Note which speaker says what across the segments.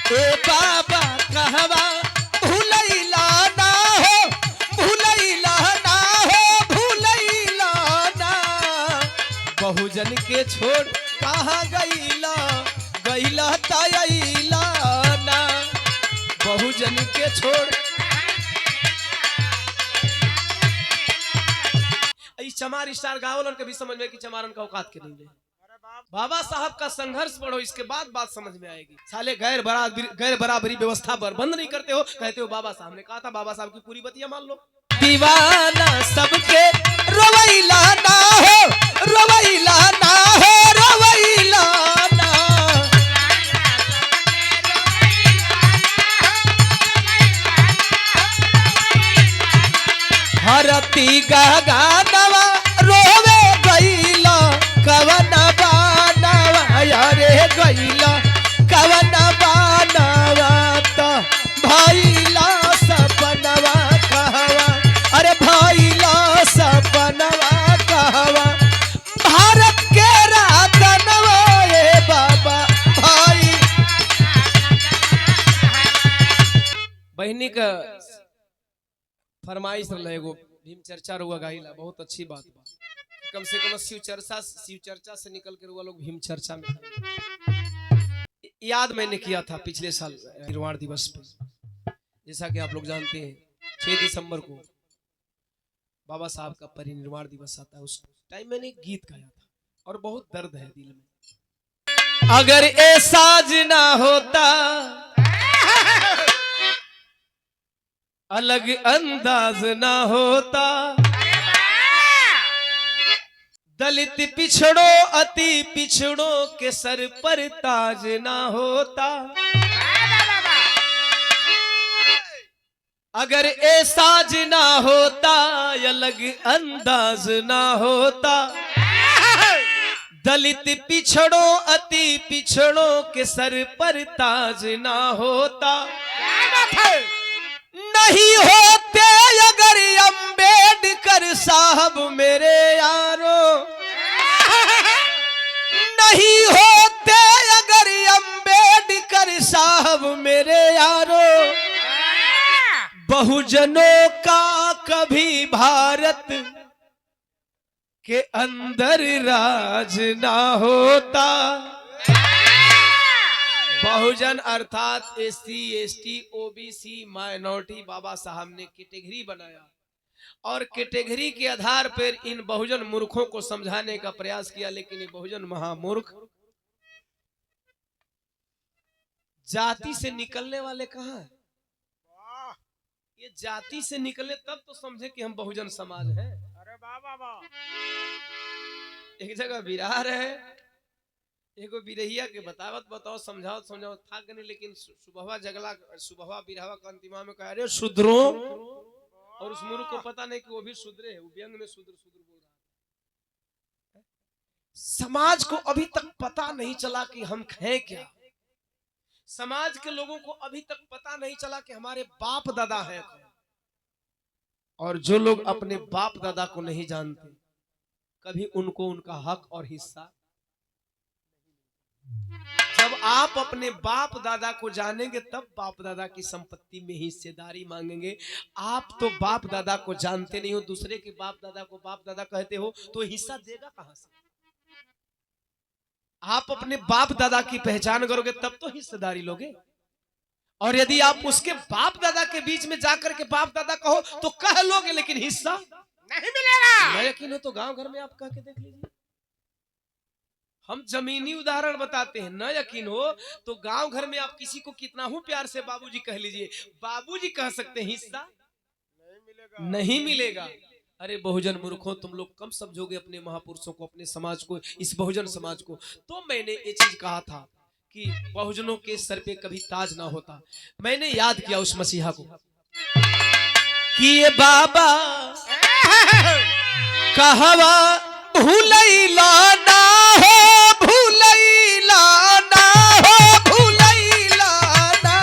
Speaker 1: ए बाबा कहवा भूलैला ना हो, भूलैला ना हो, भूलैला ना। बहुजन के छोड़ कहाँ गईला, गईला तैला ना। बहुजन के छोड़ चमार स्टार गावलन के भी समझ में कि चमारन का औकात के नहीं है। बाबा साहब का संघर्ष पढ़ो, इसके बाद बात समझ में आएगी। साले गैर बराबरी व्यवस्था पर बंद नहीं करते हो, कहते हो बाबा साहब ने कहा था, बाबा साहब की पूरी बतिया मान लो। दीवाना सबके रोवैला ना हो, रोवैला ना हो, रोवैला ना। हरती गगनवा रोवे गईला कवन बानवा, यारे गईला कवन बानवा। तो भइला सपनवा कहवा, अरे भइला सपनवा कहवा। भारत के रतनवा ए बाबा भाई। बहनी का फरमाइश रहे गो भीम चर्चा रुआ गाइला, बहुत अच्छी बात बा। कम से कम शिव चर्चा से निकल कर वो लोग भीम चर्चा में। याद मैंने किया था पिछले साल निर्वाण दिवस पे, जैसा कि आप लोग जानते हैं 6 दिसंबर को बाबा साहब का परिनिर्वाण दिवस आता है। उस टाइम मैंने एक गीत गाया था और बहुत दर्द है दिल में। अगर ऐसा ना होता, अलग अंदाज ना होता, दलित पिछड़ों अति पिछड़ों के सर पर ताज ना होता। अगर ऐसा ना होता, अलग अंदाज ना होता, दलित पिछड़ों अति पिछड़ों के सर पर ताज ना होता। नहीं होते अगर अंबेडकर साहब मेरे यारो, नहीं होते अगर अंबेडकर साहब मेरे यारो, बहुजनों का कभी भारत के अंदर राज ना होता। बहुजन अर्थात एससी, एसटी, ओबीसी, माइनॉरिटी बाबा साहब ने कैटेगरी बनाया और कैटेगरी के आधार पर इन बहुजन मूर्खों को समझाने का प्रयास किया, लेकिन ये बहुजन महामूर्ख जाति से निकलने वाले कहाँ हैं? ये जाति से निकले तब तो समझे कि हम बहुजन समाज हैं। अरे वाह। एक जगह बिरार है, एगो बिरहिया के बताओ समझाओ था नहीं, लेकिन सुबहवा बिरहवा का अंतिमा में कह रहे शूद्रों, और उस मूर्ख को पता नहीं कि वो भी शूद्र है, वो व्यंग में शूद्र बोल रहा है। समाज को अभी तक पता नहीं चला कि हम हैं क्या। समाज के लोगों को अभी तक पता नहीं चला कि हमारे बाप दादा हैं। और जो लोग अपने बाप दादा को नहीं जानते, कभी उनको उनका हक और हिस्सा। जब आप अपने बाप दादा को जानेंगे तब बाप दादा की संपत्ति में हिस्सेदारी मांगेंगे। आप तो बाप दादा को जानते नहीं हो, दूसरे के बाप दादा को बाप दादा कहते हो, तो हिस्सा देगा कहां से? आप अपने बाप दादा की पहचान करोगे तब तो हिस्सेदारी लोगे। और यदि आप उसके बाप दादा के बीच में जाकर के बाप दादा कहो तो कह लोगे, लेकिन हिस्सा नहीं मिलेगा। न यकीन हो तो गांव घर में आप कह के देख लीजिए। हम जमीनी उदाहरण बताते हैं। न यकीन हो तो गांव घर में आप किसी को कितना हूं प्यार से बाबूजी कह लीजिए, बाबूजी कह सकते हैं, हिस्सा नहीं मिलेगा। अरे बहुजन मूर्खों, तुम लोग कम समझोगे अपने महापुरुषों को, अपने समाज को, इस बहुजन समाज को। तो मैंने ये चीज कहा था कि बहुजनों के सर पे कभी ताज ना होता। मैंने याद किया उस मसीहा को कि ये बाबा कहवा भूलैला ना हो, भूलैला ना हो, भूलैला ना।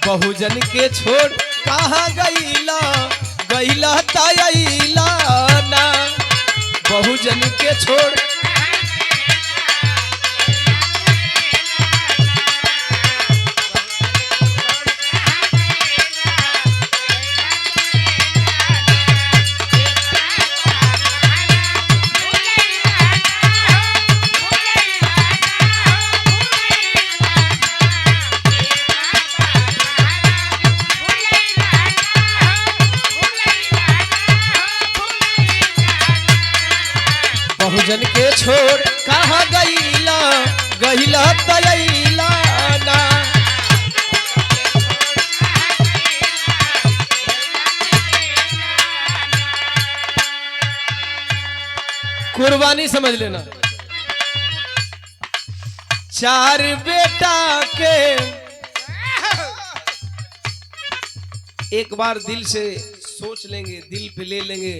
Speaker 1: बहुजन के छोड़ कहाँ गईला गईला तयला ना बहुजन के छोड़ बहुजन के छोड़ कहाँ गईला गईला तयला ना कुर्बानी समझ लेना। चार बेटा के एक बार दिल से सोच लेंगे, दिल पे ले लेंगे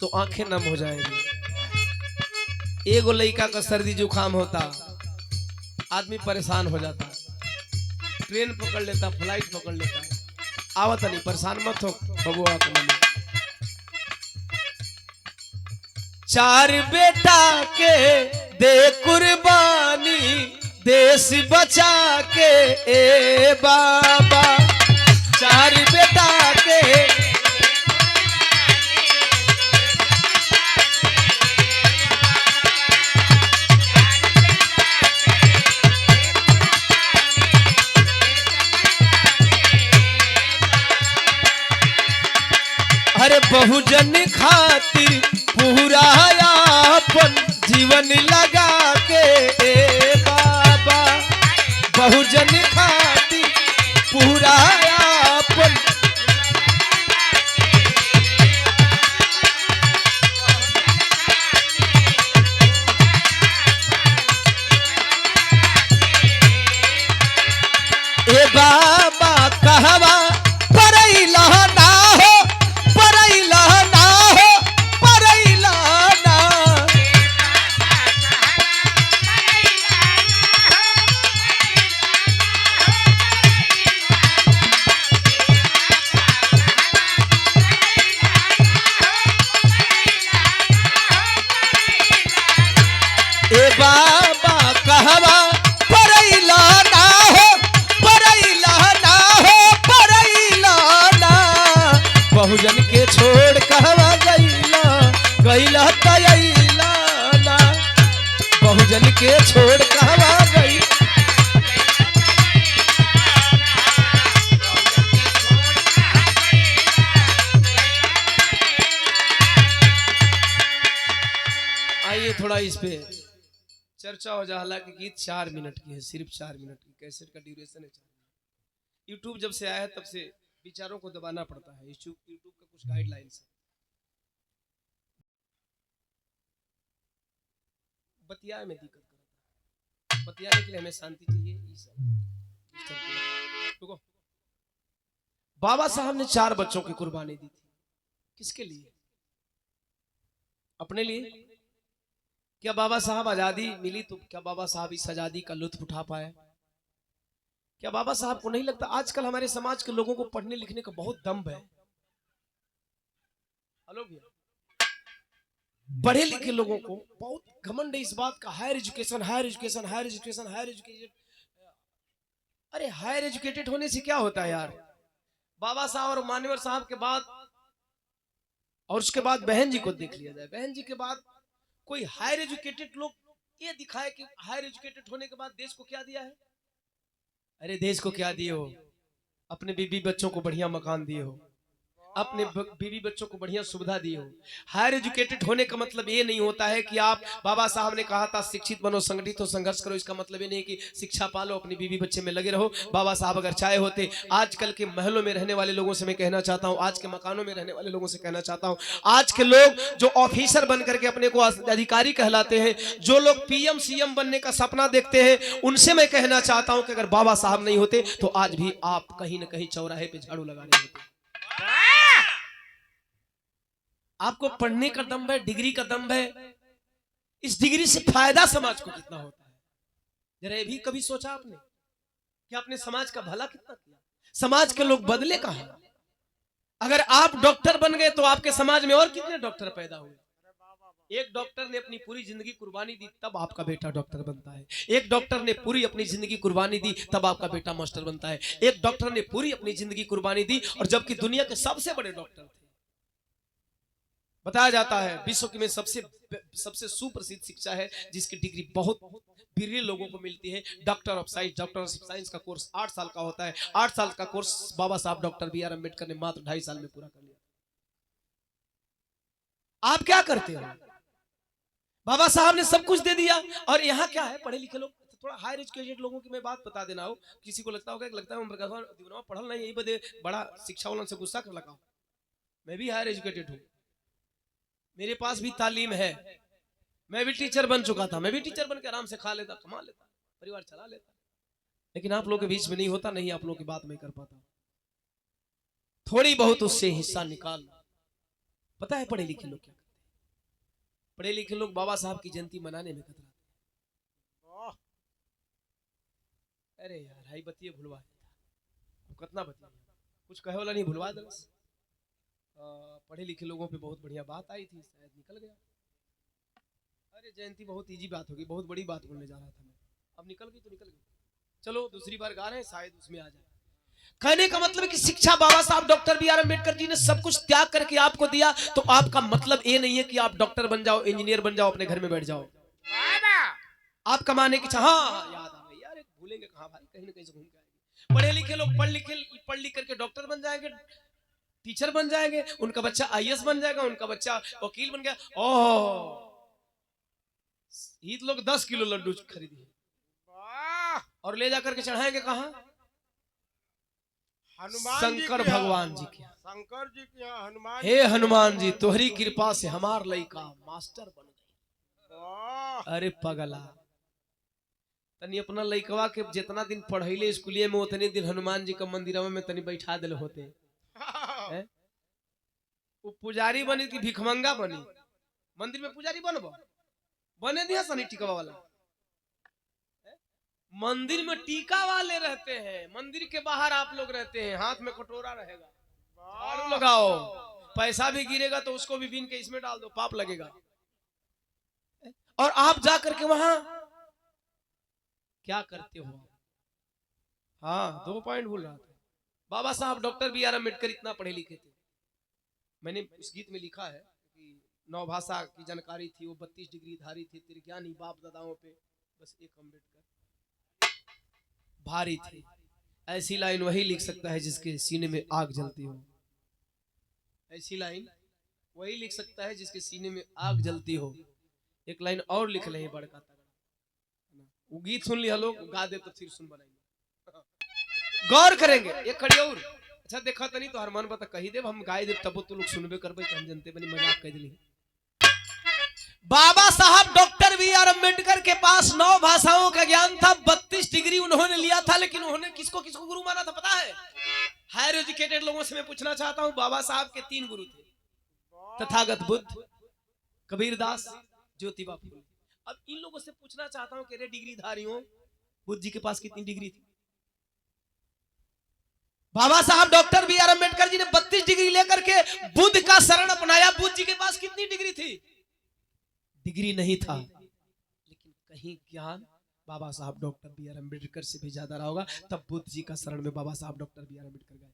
Speaker 1: तो आंखें नम हो जाएंगी। एगो लड़का का सर्दी जुकाम होता, आदमी परेशान हो जाता, ट्रेन पकड़ लेता, फ्लाइट पकड़ लेता, आवत नहीं, परेशान मत हो बबुआ को। चार बेटा के दे कुर्बानी देश बचा के ए बाबा, चार बेटा के अरे बहुजन खातिर पूरा अपन जीवन लगा के ए बाबा, बहुजन खातिर पूरा अपन ए बाबा कहवा परैला ना हो परैला ना हो परैला ना ए बाबा कहवा परैला ना हो परैला ना हो परैला ना बहुजन के छोड़ कहवा गईला गईला तयला ना बहुजन के छोड़ कहवा गई। आइए थोड़ा इस पे चर्चा हो जाए। हालांकि गीत 4 मिनट की है, सिर्फ 4 मिनट की, कैसेट का ड्यूरेशन है 4 मिनट। यूट्यूब जब से आया है तब से विचारों को दबाना पड़ता है, यूट्यूब का कुछ गाइडलाइंस है। बतियाए में दिक्कत करता है, बतियाने के लिए हमें शांति चाहिए। रुको। बाबा साहब ने 4 बच्चों की कुर्बानी दी थी, किसके लिए? अपने लिए। क्या बाबा साहब आजादी मिली तो क्या बाबा साहब इस आजादी का लुत्फ उठा पाए? क्या बाबा साहब को नहीं लगता आजकल हमारे समाज के लोगों को पढ़ने लिखने का बहुत दम्भ है? हेलो भैया, पढ़े लिखे लोगों को बहुत घमंड है इस बात का, higher education higher education higher education higher education. अरे हायर एजुकेटेड होने से क्या होता है यार? बाबा साहब और मान्यवर साहब के बाद और उसके बाद बहन जी को देख लिया जाए, बहन जी के बाद कोई हायर एजुकेटेड लोग ये दिखाए कि हायर एजुकेटेड होने के बाद देश को क्या दिया है? अरे देश को क्या दिए हो? अपने बीबी बच्चों को बढ़िया मकान दिए हो, अपने बीवी बच्चों को बढ़िया सुविधा दी हो। हायर एजुकेटेड होने का मतलब ये नहीं होता है कि आप, बाबा साहब ने कहा था शिक्षित बनो, संगठित हो, संघर्ष करो। इसका मतलब ये नहीं कि शिक्षा पालो, अपनी बीवी बच्चे में लगे रहो। बाबा साहब अगर चाहे होते, आजकल के महलों में रहने वाले लोगों से मैं कहना चाहता हूँ, आज के मकानों में रहने वाले लोगों से कहना चाहता हूँ, आज के लोग जो ऑफिसर बन करके अपने को अधिकारी कहलाते हैं, जो लोग पीएम सीएम बनने का सपना देखते हैं, उनसे मैं कहना चाहता हूँ कि अगर बाबा साहब नहीं होते तो आज भी आप कहीं ना कहीं चौराहे पे झाड़ू लगा रहे होते। आपको पढ़ने का दम है, डिग्री का दम है, इस डिग्री से फायदा समाज को कितना होता है? जरा ये भी कभी सोचा आपने कि आपने समाज का भला कितना किया? समाज के लोग बदले कहां? अगर आप डॉक्टर बन गए तो आपके समाज में और कितने डॉक्टर पैदा हुए? एक डॉक्टर ने अपनी पूरी जिंदगी कुर्बानी दी तब आपका बेटा डॉक्टर बनता है। एक डॉक्टर ने पूरी अपनी जिंदगी कुर्बानी दी तब आपका बेटा मास्टर बनता है। एक डॉक्टर ने पूरी अपनी जिंदगी कुर्बानी दी और जबकि दुनिया के सबसे बड़े डॉक्टर थे। बताया जाता है विश्व में सबसे सुप्रसिद्ध शिक्षा है जिसकी डिग्री बहुत बिरले लोगों को मिलती है, doctor of science. Doctor of science का कोर्स 8 साल का होता है। 8 साल का कोर्स बाबा साहब डॉक्टर बी आर अम्बेडकर ने मात्र 2.5 साल में पूरा कर लिया। आप क्या करते हो? बाबा साहब ने सब कुछ दे दिया और यहाँ क्या है, पढ़े लिखे लोग, थोड़ा हायर एजुकेटेड लोगों की मैं बात बता देना हो। किसी को लगता होगा कि लगता है ओम प्रकाश दीवाना पढ़ल नहीं, यही बदे बड़ा शिक्षा वालों से गुस्सा कर लगा। मैं भी हायर एजुकेटेड हूँ, मेरे पास भी तालीम है, मैं भी टीचर बन चुका था। मैं भी टीचर बन के आराम से खा लेता, कमा लेता, परिवार चला लेता। लेकिन आप लोगों के बीच में नहीं होता, नहीं आप लोगों की बात नहीं कर पाता। थोड़ी बहुत उससे हिस्सा निकाल। पता है पढ़े लिखे लोग क्या करते हैं? पढ़े लिखे लोग बाबा साहब की जयंती मनाने में कतराते हैं। अरे यार हाई बतिए भुलवा कितना बतिया, कुछ कहे वाला नहीं, भुलवा दे। पढ़े लिखे लोगों पे बहुत बढ़िया बात आई थी, शायद निकल गया। अरे जयंती बहुत इजी बात होगी, बहुत बड़ी बात बोलने जा रहा था मैं, अब निकल गई तो निकल गई। चलो दूसरी बार गा रहे हैं, शायद उसमें आ जाए। कहने का मतलब है कि शिक्षा बाबा साहब doctor B are Ambedkar ji ने सब कुछ त्याग करके आपको दिया। तो आपका मतलब ये नहीं है कि आप डॉक्टर बन जाओ, इंजीनियर बन जाओ, अपने घर में बैठ जाओ। आप कमाने की चाह, याद आ गई यार, भूलेंगे कहां भाई, कहीं ना कहीं से घूम के आएंगे। पढ़े लिखे लोग पढ़ लिख करके डॉक्टर बन जाएंगे, टीचर बन जाएंगे, उनका बच्चा आईएएस बन जाएगा, उनका बच्चा वकील बन गया। ओह ईद लोग 10 किलो लड्डू खरीदिए और ले जाकर के चढ़ाएंगे कहां? शंकर भगवान जी के,
Speaker 2: शंकर जी के यहाँ हनुमान।
Speaker 1: हे हनुमान जी तोहरी कृपा से हमार लइका मास्टर बन गई। अरे पगला, तनी अपना लइकवा के जितना दिन पढ़ैले स्कूलिए में उतने दिन हनुमान जी का मंदिरवा में तनी बैठा दिल होते। वो पुजारी बनी कि भिखमंगा बनी? मंदिर में पुजारी बनबो, बने दिया सनी टीका वाला। मंदिर में टीका वाले रहते हैं, मंदिर के बाहर आप लोग रहते हैं, हाथ में कटोरा रहेगा, झाड़ू लगाओ, पैसा भी गिरेगा तो उसको भी बीन के इसमें डाल दो, पाप लगेगा। और आप जा करके वहां क्या करते हो? हाँ 2 पॉइंट भूल रहा था। बाबा साहब डॉक्टर बी आर अम्बेडकर इतना पढ़े लिखे थे, मैंने उस गीत में लिखा है कि 9 भाषा की जानकारी थी, वो 32 डिग्री धारी थे, तेरे ज्ञानी बाप दादाओं पे बस एक अम्बेडकर भारी थी। ऐसी लाइन वही लिख सकता है जिसके सीने में आग जलती हो। ऐसी लाइन वही लिख सकता है जिसके सीने में आग जलती हो। एक लाइन और लिख ले बड़का तगड़ा, वो गीत सुन लिया लोग, गा दे तो फिर सुन बनाएंगे, गौर करेंगे। एक खड़ी और अच्छा देखा तनी तो हरमान बता कही दे, हम गाय दे तब तो लोग सुनबे करबे, हम जनते बनी मजाक कह दिली। बाबा साहब डॉक्टर बी आर अम्बेडकर के पास 9 भाषाओं का ज्ञान था, 32 डिग्री उन्होंने लिया था, लेकिन उन्होंने किसको किसको गुरु माना था पता है? हायर एजुकेटेड लोगों से मैं पूछना चाहता हूं, बाबा साहब के 3 गुरु थे, तथागत बुद्ध, कबीरदास, ज्योतिबा फूले। अब इन लोगों से पूछना चाहता हूं कि रे डिग्री धारियों, बुद्ध जी के पास कितनी डिग्री थी? बाबा साहब doctor B are Ambedkar ji ने 32 डिग्री लेकर के बुद्ध का शरण अपनाया, बुद्ध जी के पास कितनी डिग्री थी? डिग्री नहीं था, लेकिन कहीं ज्ञान बाबा साहब डॉक्टर बी आर अम्बेडकर से भी ज्यादा रहा होगा। तब बुद्ध जी का शरण में बाबा साहब डॉक्टर बी आर अम्बेडकर गए,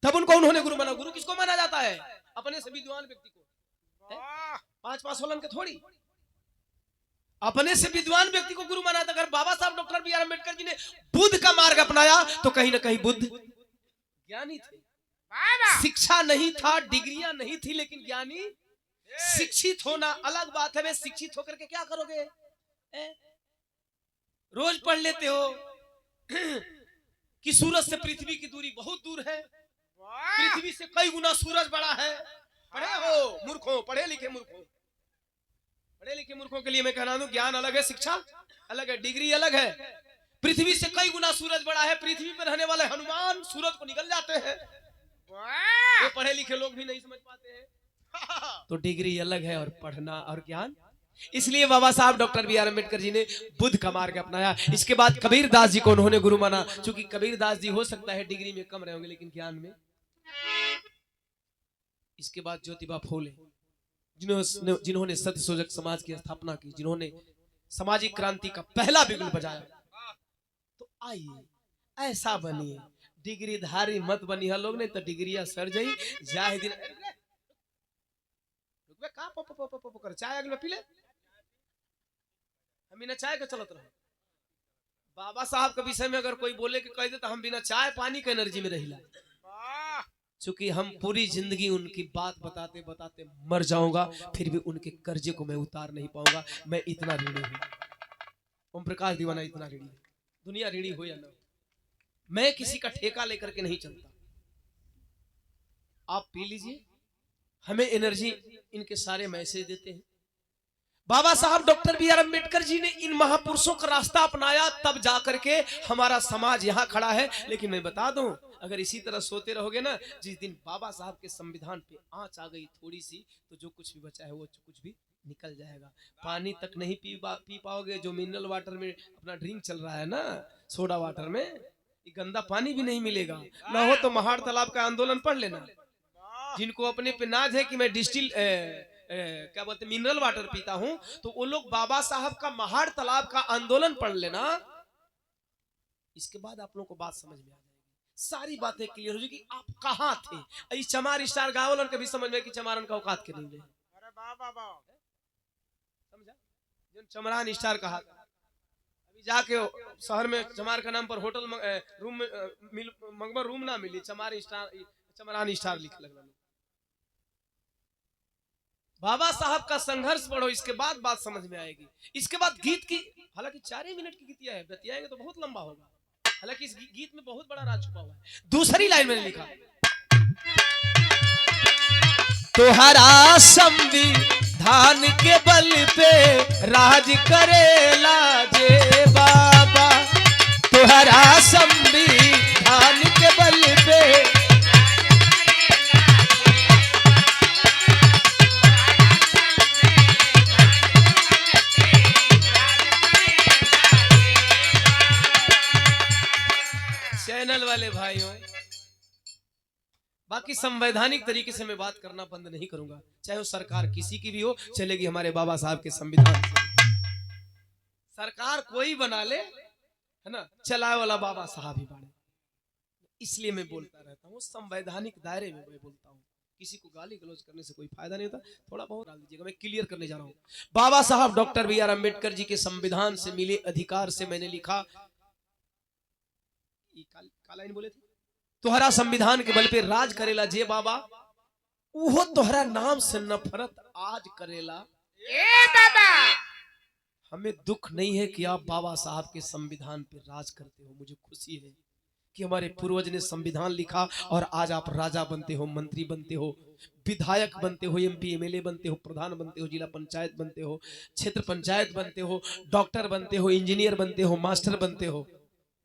Speaker 1: तब उनको उन्होंने गुरु माना। गुरु किसको माना जाता है? अपने से विद्वान व्यक्ति को, 5 सोलन के थोड़ी, अपने से विद्वान व्यक्ति को गुरु माना था। अगर बाबा साहब doctor B are Ambedkar ji ने बुद्ध का मार्ग अपनाया तो कहीं ना कहीं बुद्ध ज्ञानी थे। शिक्षा नहीं था, डिग्रियां नहीं थी, लेकिन ज्ञानी। शिक्षित होना अलग बात है, वे शिक्षित होकर के क्या करोगे? रोज पढ़ लेते हो कि सूरज से पृथ्वी की दूरी बहुत दूर है, पृथ्वी से कई गुना सूरज बड़ा है। पढ़े हो मूर्खों, पढ़े लिखे मूर्खों, पढ़े लिखे मूर्खों के लिए मैं कहना दूं, ज्ञान अलग है, शिक्षा अलग है, डिग्री अलग है। पृथ्वी से कई गुना सूरज बड़ा है, पृथ्वी पर रहने वाले हनुमान सूरज को निकल जाते हैं, ये पढ़े लिखे लोग भी नहीं समझ पाते हैं। तो डिग्री अलग है और पढ़ना और ज्ञान इसलिए बाबा साहब doctor B are Ambedkar ji ने बुद्ध का मार्ग अपनाया। इसके बाद कबीर दास जी को उन्होंने गुरु माना, क्योंकि कबीर दास जी हो सकता है डिग्री में कम रहे होंगे लेकिन ज्ञान में। इसके बाद ज्योतिबा फूले जिन्होंने सत्यशोधक समाज की स्थापना की, जिन्होंने सामाजिक क्रांति का पहला बिगुल बजाया। तो आइए ऐसा बनिए, डिग्रीधारी मत बनी है लोग, नहीं तो डिग्रिया सर जाई जाए दिन कर चाय अगले पी ले, हम बिना चाय के चलत रहो। बाबा साहब के विषय में अगर कोई बोले कि कह दे तो हम बिना चाय पानी के एनर्जी में रहिला, चूंकि हम पूरी जिंदगी उनकी बात बताते बताते मर जाऊंगा, फिर भी उनके कर्जे को मैं उतार नहीं पाऊंगा। मैं इतना ऋणी हूं, ओम प्रकाश दीवाना इतना ऋणी है। दुनिया ऋणी हो या ना, मैं किसी का ठेका लेकर के नहीं चलता। आप पी लीजिए, हमें एनर्जी इनके सारे मैसेज देते हैं। बाबा साहब doctor B are Ambedkar ji ने इन महापुरुषों का रास्ता अपनाया, तब जाकर के हमारा समाज यहाँ खड़ा है। लेकिन मैं बता दूं, अगर इसी तरह सोते रहोगे ना, जिस दिन बाबा साहब के संविधान पे आंच आ गई थोड़ी सी, तो जो कुछ भी बचा है वो कुछ भी निकल जाएगा। पानी तक नहीं पी पाओगे। जो मिनरल वाटर में अपना ड्रिंक चल रहा है ना, सोडा वाटर में, ये गंदा पानी भी नहीं मिलेगा। ना हो तो महाड़ तालाब का आंदोलन पढ़ लेना। जिनको अपने पे नाज है कि मैं डिस्टिल क्या बोलते मिनरल वाटर पीता हूं, तो वो लोग बाबा साहब का महाड़ तालाब का आंदोलन पढ़ लेना। इसके बाद आप लोगों को बात समझ में आ जाएगी, सारी बातें क्लियर हो जाएगी आप कहां थे। इस चमार स्टार गावलन के भी समझ में कि चमारन का औकात के नहीं है।
Speaker 2: अरे बाबा
Speaker 1: समझा, जो चमरान स्टार कहा, अभी जाके शहर में चमार का नाम पर होटल रूम मंगवा, रूम ना मिली, चमार स्टार चमरान स्टार लिख लगा। बाबा साहब का संघर्ष पढ़ो, इसके बाद बात समझ में आएगी। इसके बाद गीत की, हालांकि 4 ही मिनट की गीतिया है, बतियाएंगे तो बहुत लंबा होगा। हालांकि इस गीत में बहुत बड़ा राज छुपा हुआ है। दूसरी लाइन में लिखा, तोहरा संविधान के बल पे राज करेला जे बाबा, तोहरा संविधान के बल पे चैनल वाले भाइयों, बाकी संवैधानिक तरीके से मैं बात करना बंद नहीं करूंगा, चाहे वो सरकार किसी की भी हो, चलेगी हमारे बाबा साहब के संविधान से। सरकार कोई बना ले, है ना, चलाए वाला बाबा साहब ही बने। इसलिए मैं बोलता रहता हूँ, संवैधानिक दायरे में मैं बोलता हूँ। किसी को गाली गलौज करने से कोई फायदा नहीं होता, थोड़ा बहुत डाल दीजिएगा। मैं क्लियर करने जा रहा हूँ। बाबा साहब doctor B are Ambedkar ji के संविधान से मिले अधिकार से मैंने लिखा, लाइन बोले थे, तोहरा संविधान के बल पे राज करेला जे बाबा, वो तोहरा नाम से नफरत आज करेला ए बाबा। हमें दुख नहीं है कि आप बाबा साहब के संविधान पे राज करते हो, मुझे खुशी है कि हमारे पूर्वज ने संविधान लिखा और आज आप राजा बनते हो, मंत्री बनते हो, विधायक बनते हो, एमपी एमएलए बनते हो, प्रधान बनते हो, जिला पंचायत बनते हो, क्षेत्र पंचायत बनते हो, डॉक्टर बनते हो, इंजीनियर बनते हो, मास्टर बनते हो।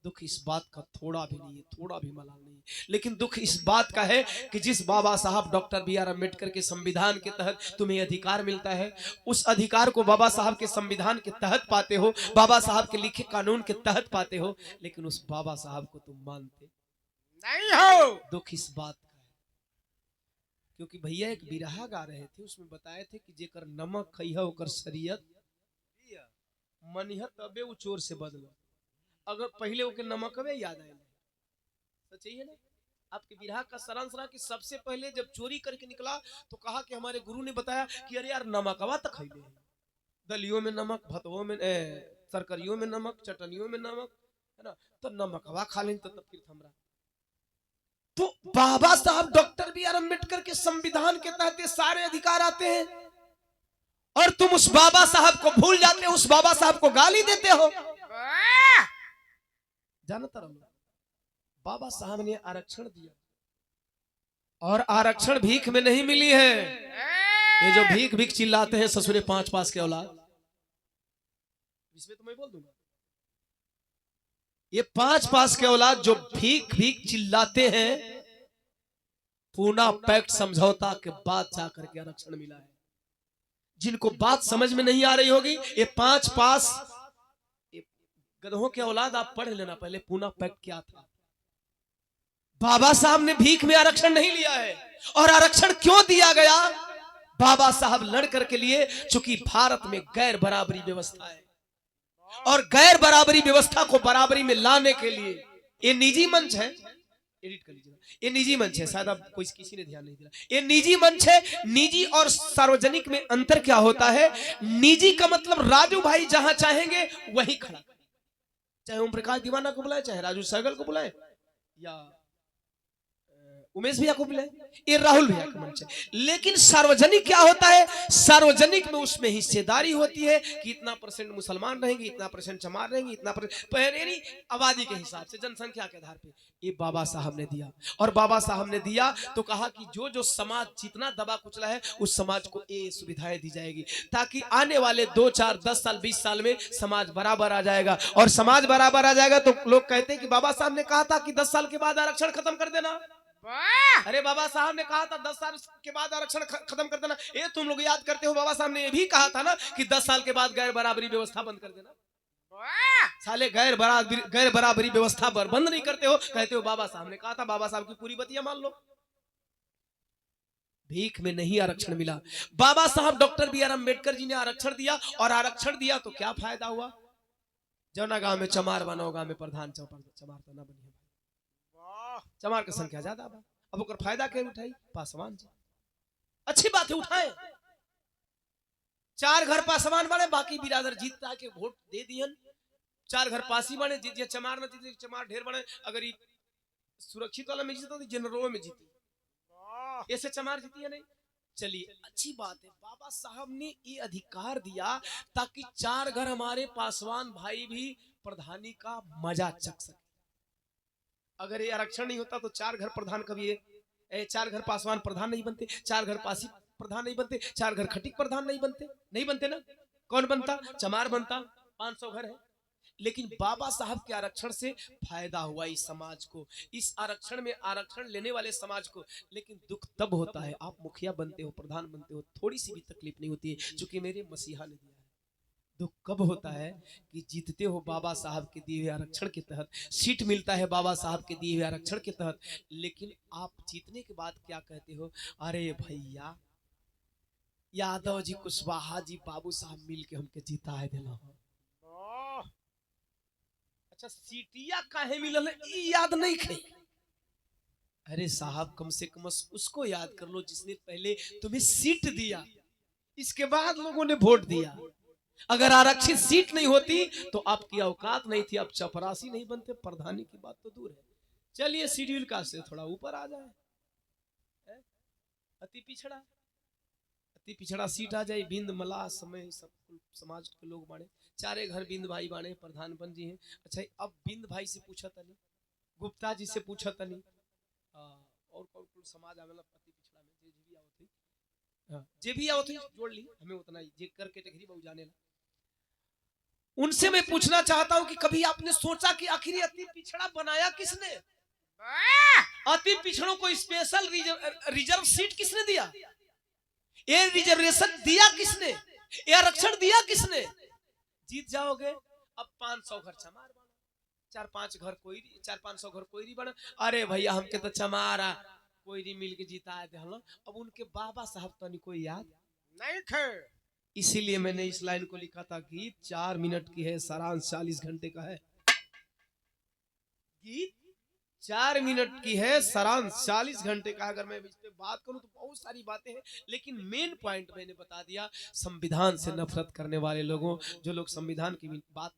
Speaker 1: दुख इस बात का थोड़ा भी नहीं है, थोड़ा भी मलाल नहीं है। लेकिन दुख इस बात का है कि जिस बाबा साहब डॉक्टर बी आर अम्बेडकर के संविधान के तहत तुम्हें अधिकार मिलता है, उस अधिकार को बाबा साहब के संविधान के तहत पाते हो, बाबा साहब के लिखे कानून के तहत पाते हो, लेकिन उस बाबा साहब को तुम मानते नहीं हो। दुख इस बात का है, क्योंकि भैया एक बिरहा गा रहे थे, उसमें बताए थे कि जेकर नमक खइहा ओकर शरीयत मनिहा तबे वो चोर से बदलो। अगर पहले ओके नमकवे याद आए, सच है ना। आपके बिरहा का सारांश रहा कि सबसे पहले जब चोरी करके निकला तो कहा कि हमारे गुरु ने बताया कि अरे यार नमकवा तक खइले, दलियों में नमक, भतवों में सरकरियों में नमक, चटनियों में नमक, है ना, तो नमकवा खा लें तो फिर हमरा। तो बाबा साहब डॉक्टर बी आर अम्बेडकर के संविधान के तहत सारे अधिकार आते हैं और तुम उस बाबा साहब को भूल जाते हो, उस बाबा साहब को गाली देते हो। जानता रहो, बाबा साहब ने आरक्षण दिया और आरक्षण भीख में नहीं मिली है। ये जो भीख भीख चिल्लाते हैं ससुरे 5 पास के औलाद, इसमें तो मैं बोल दूंगा, ये 5 पास के औलाद जो भीख भीख चिल्लाते हैं, पूना पैक्ट समझौता के बाद जाकर के आरक्षण मिला है। जिनको बात समझ में नहीं आ रही होगी, ये 5 पास ये गधों के औलाद आप पढ़ लेना पहले पूना पैक्ट क्या था। बाबा साहब ने भीख में आरक्षण नहीं लिया है। और आरक्षण क्यों दिया गया? बाबा साहब लड़कर के लिए, चूंकि भारत में गैर बराबरी व्यवस्था है और गैर बराबरी व्यवस्था को बराबरी में लाने के लिए ये निजी मंच है, एडिट कर लीजिएगा, ये निजी मंच है, शायद आप कोई किसी ने ध्यान नहीं दिया, ये निजी मंच है। निजी और सार्वजनिक में अंतर क्या होता है? निजी का मतलब राजू भाई जहां चाहेंगे वहीं खड़ा, चाहे ओम प्रकाश दीवाना को बुलाए, चाहे राजू सहगल को बुलाए, या उमेश भैया को बुलाए, ये राहुल भैया का मंच है। लेकिन सार्वजनिक क्या होता है? सार्वजनिक में उसमें हिस्सेदारी होती है कि इतना % मुसलमान रहेंगे, इतना % चमार रहेंगे, इतना पहले आबादी के हिसाब से, जनसंख्या के आधार पे। ये बाबा साहब ने दिया, और बाबा साहब ने दिया तो कहा कि जो जो समाज जितना दबा कुचला है उस समाज को ये सुविधाएं दी जाएगी, ताकि आने वाले 2, 4, 10 साल 20 साल में समाज बराबर आ जाएगा। और समाज बराबर आ जाएगा तो लोग कहते हैं कि बाबा साहब ने कहा था कि 10 साल के बाद आरक्षण खत्म कर देना। अरे बाबा साहब ने कहा था 10 साल के बाद आरक्षण खत्म कर देना। ये तुम लोग याद करते हो, बाबा साहब ने ये भी कहा था ना कि 10 साल के बाद गैर बराबरी व्यवस्था बंद कर देना। साले गैर बराबरी व्यवस्था पर बंद नहीं करते हो, कहते हो बाबा साहब ने कहा था। बाबा साहब की पूरी बतिया मान लो। भीख में नहीं आरक्षण मिला। बाबा साहब doctor B are Ambedkar ji ने आरक्षण दिया, और आरक्षण दिया तो क्या फायदा हुआ? जौना गांव में चमार बनो, गांव में प्रधान चमार तो ना बनी, चमार की संख्या ज्यादा बा। अब ओकर फायदा के उठाई पासवान जी, अच्छी बात है उठाए। 4 घर पासवान बने, बाकी बिरादर जीतता के वोट दे दियन। 4 घर पासी बने, जीत चमार न जीते, चमार ढेर बने। अगर ये सुरक्षित वाला में जीता तो जनरलों में जीती, ऐसे चमार जीती है नहीं। चलिए अच्छी बात है, बाबा साहब ने ये अधिकार दिया ताकि 4 घर हमारे पासवान भाई भी प्रधानी का मजा चख सके। अगर ये आरक्षण नहीं होता तो 4 घर प्रधान कभी 4 घर पासवान प्रधान नहीं बनते, 4 घर पासी प्रधान नहीं बनते, 4 घर खटिक प्रधान नहीं बनते ना। कौन बनता? चमार बनता। 500 घर है। लेकिन बाबा साहब के आरक्षण से फायदा हुआ इस समाज को, इस आरक्षण में आरक्षण लेने वाले समाज को। लेकिन दुख तब होता है आप मुखिया बनते हो, प्रधान बनते हो, थोड़ी सी भी तकलीफ नहीं होती है, क्योंकि मेरे मसीहा ने दिया है। दुख कब होता है कि जीतते हो बाबा साहब के दिए हुए आरक्षण के तहत, सीट मिलता है बाबा साहब के दिए हुए आरक्षण के तहत, लेकिन आप जीतने के बाद क्या कहते हो? अरे भैया यादव जी, कुशवाहा जी, बाबू साहब मिल के हमके जीता है देना हो। अच्छा सीटिया काहे मिलल है याद नहीं खे? अरे साहब कम से कम उसको याद कर लो जिसने पहले तुम्हें सीट दिया, इसके बाद लोगों ने वोट दिया। अगर आरक्षित सीट नहीं होती तो आपकी औकात नहीं थी, आप चपरासी नहीं बनते, प्रधानी की बात तो दूर है। चलिए शेड्यूल कास्ट से थोड़ा ऊपर आ जाए, अति पिछड़ा सीट आ जाए। बिंद मला समय सब समाज के लोग बाड़े, 4 घर बिंद भाई बाड़े, प्रधान बन जी हैं। अच्छा अब बिंद भाई से पूछा तनी, गुप्ता जी से पूछा तनी, और कौन समाज आवेला अति पिछड़ा में, जे भी आवत जोड़ ली, हमें उतना ही जे करके टेकरी बहु जाने ला। उनसे मैं पूछना चाहता हूं कि कभी आपने सोचा कि आखिर अति पिछड़ा बनाया किसने? अति पिछड़ों को स्पेशल रिजर्व सीट किसने दिया? ये रिजर्वेशन दिया किसने? ये आरक्षण दिया किसने? जीत जाओगे अब 500 घर चमार बना, 4-5 घर कोई, 400-500 घर कोई बना। अरे भैया हमके तो चमारा कोई मिल के जीता है। अब उनके बाबा साहब तो नहीं कोई याद नहीं थे, इसीलिए मैंने इस लाइन को लिखा था। गीत 4 मिनट की है, सारांश 40 घंटे का है। गीत 4 मिनट की है, सारांश 40 घंटे का। अगर मैं इस पे बात करूं तो बहुत सारी बातें हैं, लेकिन मेन पॉइंट मैंने बता दिया। संविधान से नफरत करने वाले लोगों, जो लोग संविधान की बात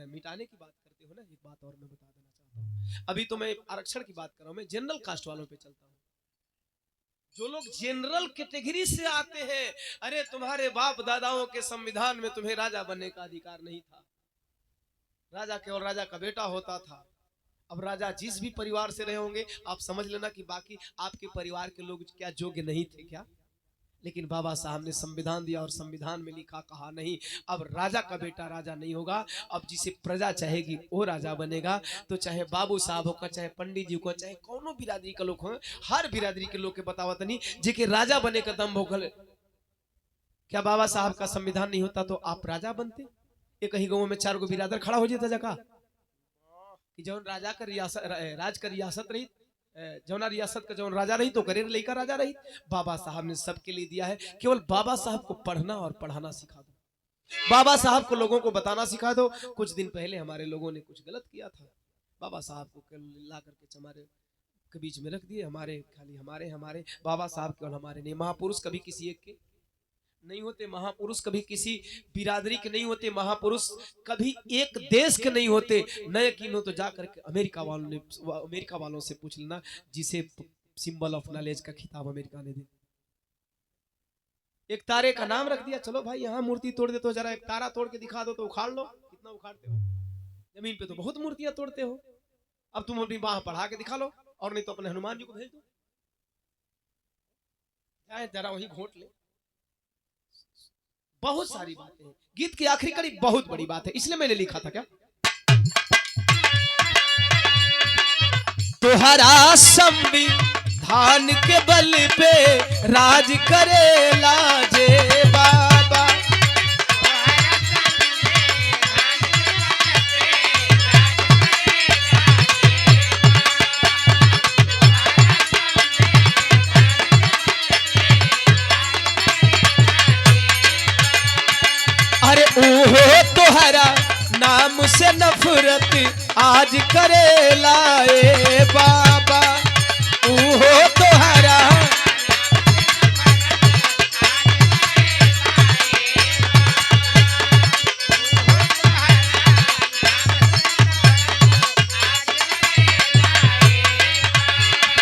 Speaker 1: मिटाने की बात करते हो ना, एक बात और मैं बता देना चाहता हूँ। अभी तो मैं आरक्षण की बात कर रहा हूँ, मैं जनरल कास्ट वालों पे चलता हूँ। जो लोग जनरल कैटेगरी से आते हैं, अरे तुम्हारे बाप दादाओं के संविधान में तुम्हें राजा बनने का अधिकार नहीं था। राजा केवल राजा का बेटा होता था। अब राजा जिस भी परिवार से रहे होंगे, आप समझ लेना कि बाकी आपके परिवार के लोग क्या योग्य नहीं थे क्या? लेकिन बाबा साहब ने संविधान दिया और संविधान में लिखा, कहा नहीं अब राजा का बेटा राजा नहीं होगा, अब जिसे प्रजा चाहेगी वो राजा बनेगा। तो चाहे बाबू साहब हो, चाहे पंडित जी को, चाहे कौनो बिरादरी के लोग हो, हर बिरादरी के लोग के बतावत नहीं जेके राजा बने का दम भोगल क्या बाबा साहब का संविधान नहीं होता तो आप राजा बनते? एक ही गांव में 4 गो बिरादर खड़ा हो जाता जगह कि जौन राजा का रियासत राज का रियासत रही, जौना रियासत का जौन राजा रही तो करे लेकर राजा रही। बाबा साहब ने सबके लिए दिया है, केवल बाबा साहब को पढ़ना और पढ़ाना सिखा दो, बाबा साहब को लोगों को बताना सिखा दो। कुछ दिन पहले हमारे लोगों ने कुछ गलत किया था, बाबा साहब को ला करके हमारे के बीच में रख दिए। हमारे खाली हमारे बाबा साहब केवल हमारे नहीं, महापुरुष कभी किसी एक के नहीं होते, महापुरुष कभी किसी बिरादरी के नहीं होते, महापुरुष कभी एक देश के नहीं होते। न यकीन हो तो जाकर के अमेरिका वालों से पूछ लेना, जिसे सिंबल ऑफ नॉलेज का खिताब अमेरिका ने दिया। एक तारे का नाम रख दिया, चलो भाई यहाँ मूर्ति तोड़ दे तो जरा एक तारा तोड़ के दिखा दो तो उखाड़ लो। कितना उखाड़ते हो? जमीन पे तो बहुत मूर्तियां तोड़ते हो, अब तुम अपनी बाह बढ़ा के दिखा लो, और नहीं तो अपने हनुमान जी को भेज दो, जरा वही घोट ले। बहुत सारी बातें हैं। गीत की आखिरी कड़ी बहुत बड़ी बात है, इसलिए मैंने लिखा था। क्या तुहरा संविधान के बल पे राज करेला जे बाबा, अरे ओहो तोहरा नाम से नफरत आज करेला ए बाबा, ओहो तोहरा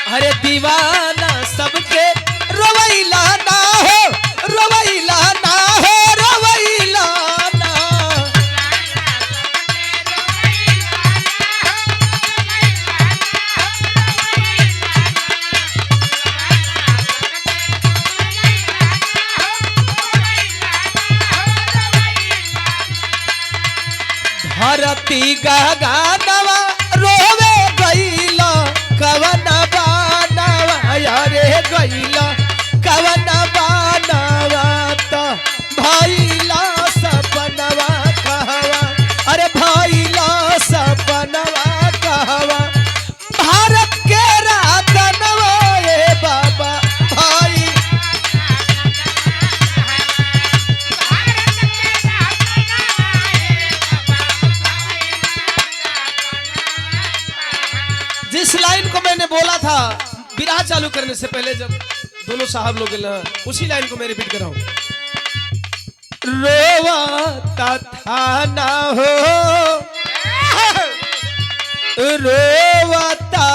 Speaker 1: अरे दीवाना सबके रोवैला ना हो, रोवैला ना हो, रोवैला ना। धरती गगनवा रोवे गईला कवन बानवा, अरे गईला कवन बानवा तो भइला सपनवा कहवा, अरे भइला सपनवा कहवा, भारत के रतनवा ए बाबा भाई। जिस लाइन को मैंने बोला था विराह चालू करने से पहले, जब दोनों साहब लोग उसी लाइन को मैं रिपीट कर रहा हूं। रोवा था ना हो, रोवता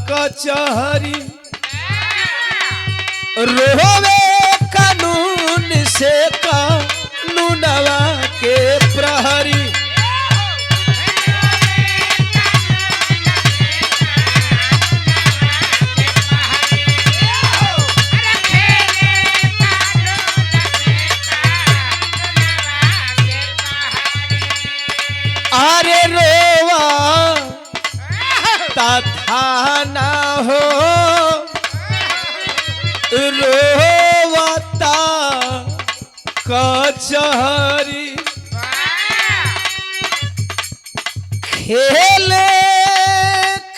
Speaker 1: कचहरी, रोवे कानून से कानूनवा के प्रहरी, अरे रोवा था ना हो, रोवता कचहरी, खेले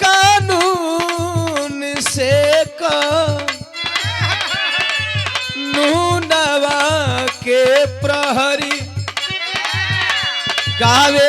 Speaker 1: कानून से कानूनवा के प्रहरी, गावे